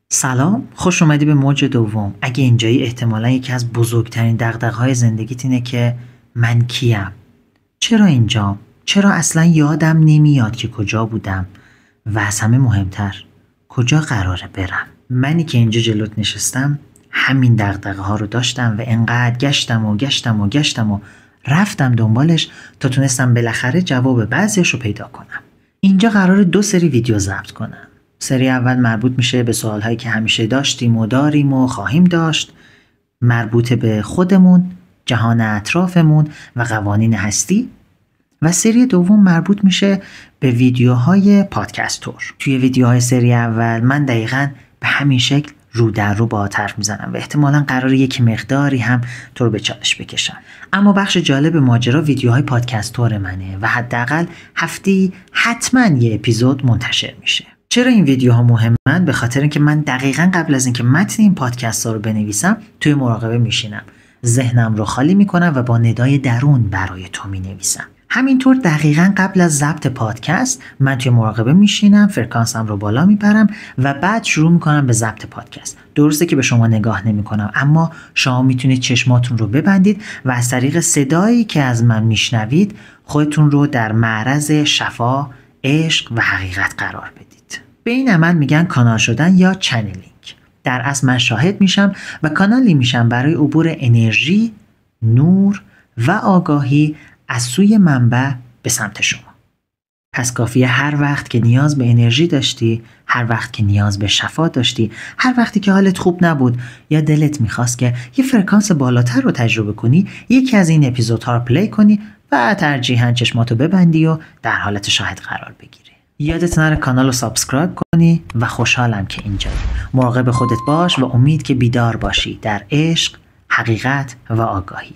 سلام، خوش اومدی به موج دوم. اگه اینجایی احتمالا یکی از بزرگترین دغدغه‌های زندگیت اینه که من کیم؟ چرا اینجام؟ چرا اصلا یادم نمیاد که کجا بودم؟ و از همه مهمتر کجا قراره برم؟ منی که اینجا جلوت نشستم همین دغدغه‌ها رو داشتم و انقدر گشتم و رفتم دنبالش تا تونستم بالاخره جواب بعضیش رو پیدا کنم. اینجا قراره 2 سری ویدیو ضبط کنم. سری اول مربوط میشه به سوالهایی که همیشه داشتیم و داریم و خواهیم داشت، مربوط به خودمون، جهان اطرافمون و قوانین هستی. و سری دوم مربوط میشه به ویدیوهای پادکستور. توی ویدیوهای سری اول من دقیقاً به همین شکل رو در رو با حرف میزنم و احتمالاً قراره یک مقداری هم تو رو به چالش بکشم. اما بخش جالب ماجرا ویدیوهای پادکستور منه و حداقل هفته‌ای حتماً یه اپیزود منتشر میشه. چرا این ویدیوها مهمن؟ به خاطر اینکه من دقیقاً قبل از اینکه متن این پادکست ها رو بنویسم توی مراقبه میشینم، ذهنم رو خالی میکنم و با ندای درون برای تو مینویسم. همینطور دقیقاً قبل از ضبط پادکست من توی مراقبه میشینم، فرکانسم رو بالا میبرم و بعد شروع میکنم به ضبط پادکست. درسته که به شما نگاه نمیکنم، اما شما میتونید چشماتون رو ببندید و از طریق صدایی که از من میشنوید خودتون رو در معرض شفا، عشق و حقیقت قرار بدید. به این عمل میگن کانال شدن یا چنلینگ. در اصل من شاهد میشم و کانالی میشم برای عبور انرژی، نور و آگاهی از سوی منبع به سمت شما. پس کافیه هر وقت که نیاز به انرژی داشتی، هر وقت که نیاز به شفا داشتی، هر وقتی که حالت خوب نبود یا دلت میخواست که یه فرکانس بالاتر رو تجربه کنی، یکی از این اپیزودها رو پلی کنی و ترجیحاً چشماتو ببندی و در حالت شاهد قرار بگیری. یادت نره کانال رو سابسکرایب کنی و خوشحالم که اینجایی. مراقب خودت باش و امید که بیدار باشی در عشق، حقیقت و آگاهی.